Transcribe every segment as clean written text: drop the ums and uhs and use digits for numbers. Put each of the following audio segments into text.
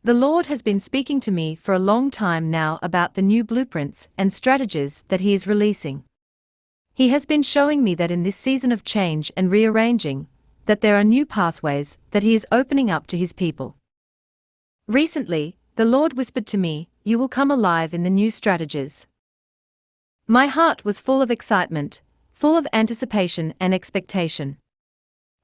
The Lord has been speaking to me for a long time now about the new blueprints and strategies that He is releasing. He has been showing me that in this season of change and rearranging, that there are new pathways that He is opening up to His people. Recently, the Lord whispered to me, "You will come alive in the new strategies." My heart was full of excitement, full of anticipation and expectation.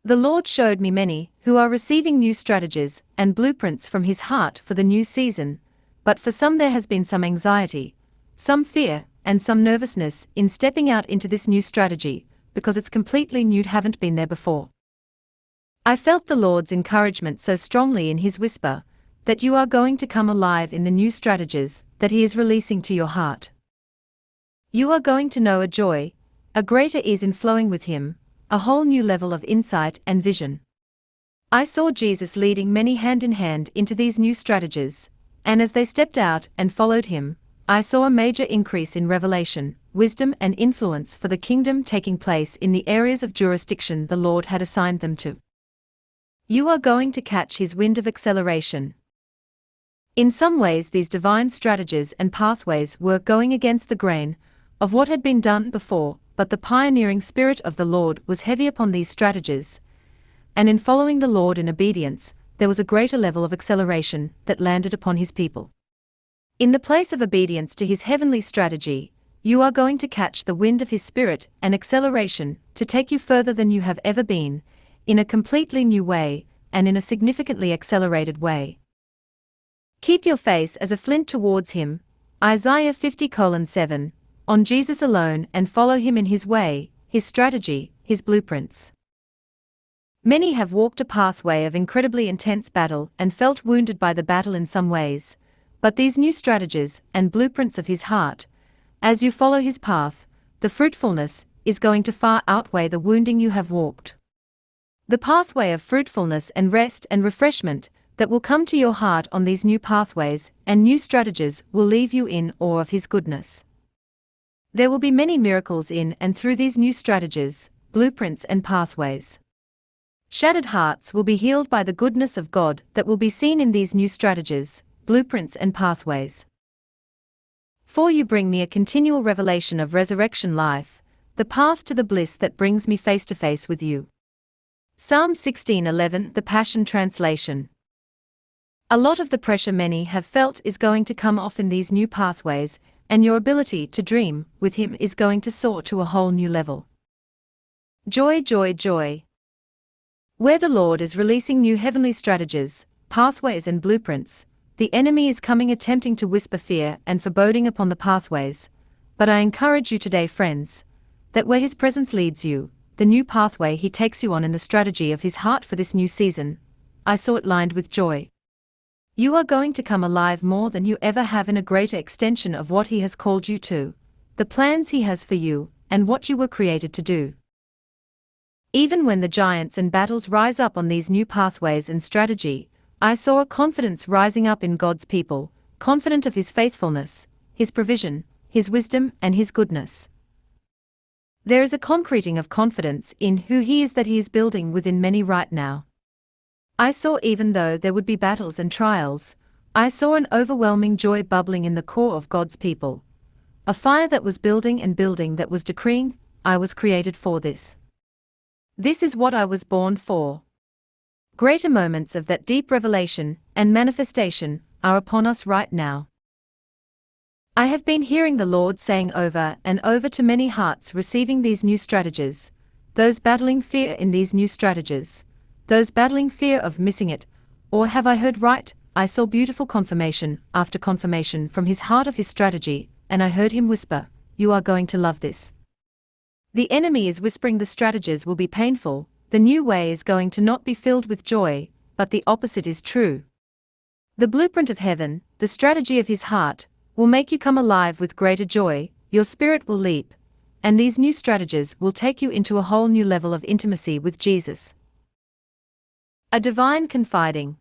The Lord showed me many who are receiving new strategies and blueprints from His heart for the new season, but for some there has been some anxiety, some fear, and some nervousness in stepping out into this new strategy, because it's completely new, haven't been there before. I felt the Lord's encouragement so strongly in His whisper, that you are going to come alive in the new strategies that He is releasing to your heart. You are going to know a joy, a greater ease in flowing with Him, a whole new level of insight and vision. I saw Jesus leading many hand in hand into these new strategies, and as they stepped out and followed Him, I saw a major increase in revelation, wisdom and influence for the kingdom taking place in the areas of jurisdiction the Lord had assigned them to. You are going to catch His wind of acceleration. In some ways these divine strategies and pathways were going against the grain of what had been done before, but the pioneering spirit of the Lord was heavy upon these strategies, and in following the Lord in obedience, there was a greater level of acceleration that landed upon His people. In the place of obedience to His heavenly strategy, you are going to catch the wind of His Spirit and acceleration to take you further than you have ever been, in a completely new way, and in a significantly accelerated way. Keep your face as a flint towards Him, Isaiah 50:7, on Jesus alone, and follow Him in His way, His strategy, His blueprints. Many have walked a pathway of incredibly intense battle and felt wounded by the battle in some ways, but these new strategies and blueprints of His heart, as you follow His path, the fruitfulness is going to far outweigh the wounding you have walked. The pathway of fruitfulness and rest and refreshment that will come to your heart on these new pathways and new strategies will leave you in awe of His goodness. There will be many miracles in and through these new strategies, blueprints and pathways. Shattered hearts will be healed by the goodness of God that will be seen in these new strategies, blueprints and pathways. For you bring me a continual revelation of resurrection life, the path to the bliss that brings me face to face with you. Psalm 16:11, the Passion Translation. A lot of the pressure many have felt is going to come off in these new pathways, and your ability to dream with Him is going to soar to a whole new level. Joy, joy, joy. Where the Lord is releasing new heavenly strategies, pathways and blueprints, the enemy is coming attempting to whisper fear and foreboding upon the pathways, but I encourage you today, friends, that where His presence leads you, the new pathway He takes you on in the strategy of His heart for this new season, I saw it lined with joy. You are going to come alive more than you ever have in a greater extension of what He has called you to, the plans He has for you, and what you were created to do. Even when the giants and battles rise up on these new pathways and strategy, I saw a confidence rising up in God's people, confident of His faithfulness, His provision, His wisdom and His goodness. There is a concreting of confidence in who He is that He is building within many right now. I saw even though there would be battles and trials, I saw an overwhelming joy bubbling in the core of God's people. A fire that was building and building that was decreeing, I was created for this. This is what I was born for. Greater moments of that deep revelation and manifestation are upon us right now. I have been hearing the Lord saying over and over to many hearts receiving these new strategies, those battling fear in these new strategies, those battling fear of missing it, or have I heard right? I saw beautiful confirmation after confirmation from His heart of His strategy, and I heard Him whisper, "You are going to love this." The enemy is whispering the strategies will be painful, the new way is going to not be filled with joy, but the opposite is true. The blueprint of heaven, the strategy of His heart, will make you come alive with greater joy, your spirit will leap, and these new strategies will take you into a whole new level of intimacy with Jesus. A divine confiding.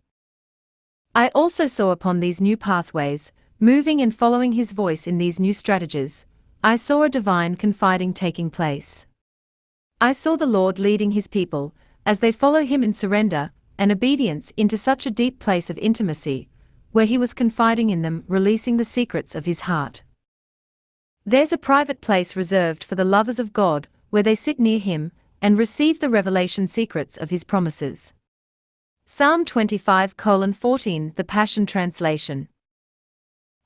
I also saw upon these new pathways, moving and following His voice in these new strategies, I saw a divine confiding taking place. I saw the Lord leading His people, as they follow Him in surrender and obedience into such a deep place of intimacy, where he was confiding in them, releasing the secrets of his heart. There's a private place reserved for the lovers of God, where they sit near him and receive the revelation secrets of his promises. Psalm 25:14, the Passion Translation.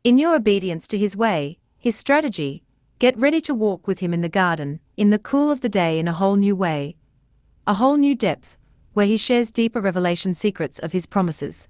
In your obedience to his way, his strategy, get ready to walk with him in the garden, in the cool of the day, in a whole new way, a whole new depth, where he shares deeper revelation secrets of his promises.